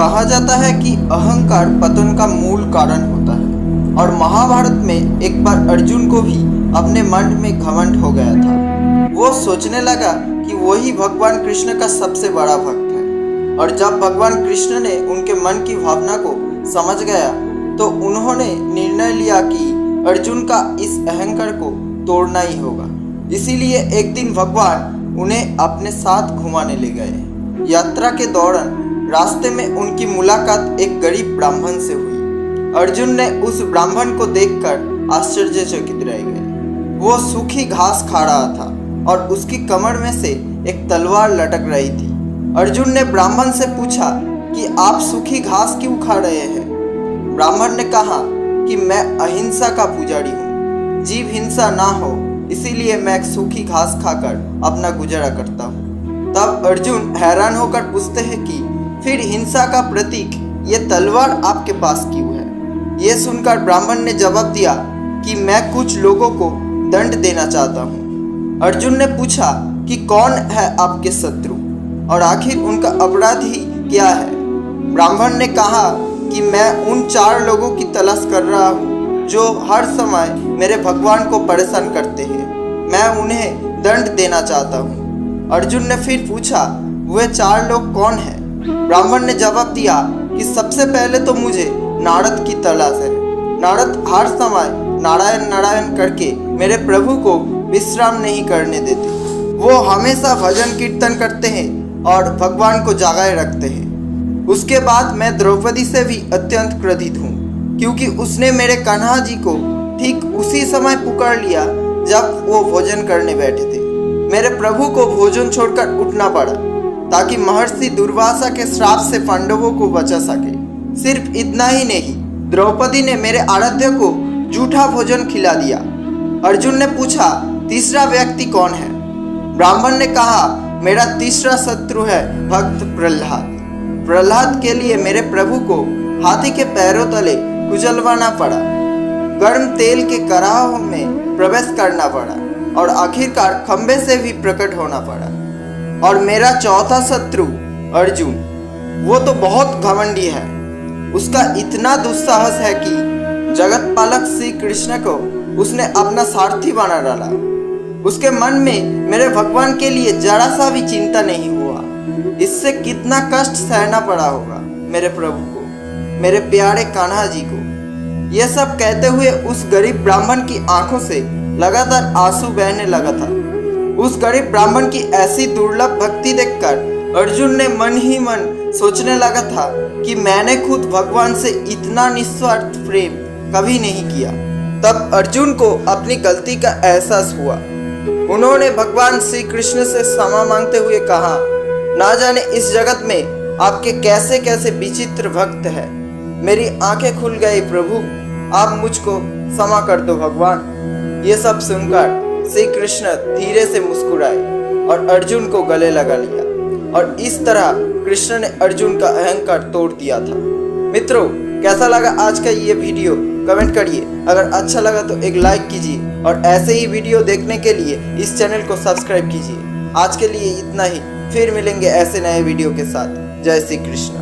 कहा जाता है कि अहंकार पतन का मूल कारण होता है और महाभारत में एक बार अर्जुन को भी अपने मन में घमंड हो गया था। वो सोचने लगा कि वही भगवान कृष्ण का सबसे बड़ा भक्त है और जब भगवान कृष्ण ने उनके मन की भावना को समझ गया तो उन्होंने निर्णय लिया कि अर्जुन का इस अहंकार को तोड़ना ही होगा। इसीलिए एक दिन भगवान उन्हें अपने साथ घुमाने ले गए। यात्रा के दौरान रास्ते में उनकी मुलाकात एक गरीब ब्राह्मण से हुई। अर्जुन ने उस ब्राह्मण को देखकर आश्चर्यचकित रह गए। वो सूखी घास खा रहा था और उसकी कमर में से एक तलवार लटक रही थी। अर्जुन ने ब्राह्मण से पूछा कि आप सूखी घास क्यों खा रहे हैं? ब्राह्मण ने कहा कि मैं अहिंसा का पुजारी हूँ, जीव हिंसा ना हो इसीलिए मैं सूखी घास खाकर अपना गुजारा करता हूँ। तब अर्जुन हैरान होकर पूछते हैं कि फिर हिंसा का प्रतीक ये तलवार आपके पास क्यों है? ये सुनकर ब्राह्मण ने जवाब दिया कि मैं कुछ लोगों को दंड देना चाहता हूँ। अर्जुन ने पूछा कि कौन है आपके शत्रु और आखिर उनका अपराध ही क्या है? ब्राह्मण ने कहा कि मैं उन 4 लोगों की तलाश कर रहा हूँ जो हर समय मेरे भगवान को परेशान करते हैं। मैं उन्हें दंड देना चाहता हूँ। अर्जुन ने फिर पूछा वे 4 लोग कौन हैं? ब्राह्मण ने जवाब दिया कि सबसे पहले तो मुझे नारद की तलाश है। नारद हर समय नारायण नारायण करके मेरे प्रभु को विश्राम नहीं करने देते। वो हमेशा भजन कीर्तन करते हैं और भगवान को जगाए रखते हैं। उसके बाद मैं द्रौपदी से भी अत्यंत क्रोधित हूँ क्योंकि उसने मेरे कान्हा जी को ठीक उसी समय पुकार लिया जब वो भोजन करने बैठे थे। मेरे प्रभु को भोजन छोड़कर उठना पड़ा ताकि महर्षि दुर्वासा के श्राप से पांडवों को बचा सके। सिर्फ इतना ही नहीं, द्रौपदी ने मेरे आराध्य को जूठा भोजन खिला दिया। अर्जुन ने पूछा तीसरा व्यक्ति कौन है? ब्राह्मण ने कहा मेरा तीसरा शत्रु है भक्त प्रहलाद। प्रहलाद के लिए मेरे प्रभु को हाथी के पैरों तले कुचलवाना पड़ा, गर्म तेल के कराह में प्रवेश करना पड़ा और आखिरकार खंबे से भी प्रकट होना पड़ा। और मेरा चौथा शत्रु अर्जुन, वो तो बहुत घमंडी है। उसका इतना दुस्साहस है कि जगत पालक श्री कृष्ण को उसने अपना सारथी बना डाला। उसके मन में मेरे भगवान के लिए जरा सा भी चिंता नहीं हुआ। इससे कितना कष्ट सहना पड़ा होगा मेरे प्रभु को, मेरे प्यारे कान्हा जी को। यह सब कहते हुए उस गरीब ब्राह्मण की आंखों से लगातार आंसू बहने लगा था। उस गरीब ब्राह्मण की ऐसी दुर्लभ भक्ति देखकर अर्जुन ने मन ही मन सोचने लगा था कि मैंने खुद भगवान से इतना निस्वार्थ प्रेम कभी नहीं किया। तब अर्जुन को अपनी गलती का एहसास हुआ। उन्होंने भगवान श्री कृष्ण से क्षमा मांगते हुए कहा, ना जाने इस जगत में आपके कैसे कैसे विचित्र भक्त हैं। मेरी आंखें खुल गई प्रभु, आप मुझको क्षमा कर दो भगवान। ये सब सुनकर श्री कृष्ण धीरे से मुस्कुराए और अर्जुन को गले लगा लिया और इस तरह कृष्ण ने अर्जुन का अहंकार तोड़ दिया था। मित्रों, कैसा लगा आज का ये वीडियो कमेंट करिए। अगर अच्छा लगा तो एक लाइक कीजिए और ऐसे ही वीडियो देखने के लिए इस चैनल को सब्सक्राइब कीजिए। आज के लिए इतना ही, फिर मिलेंगे ऐसे नए वीडियो के साथ। जय श्री कृष्ण।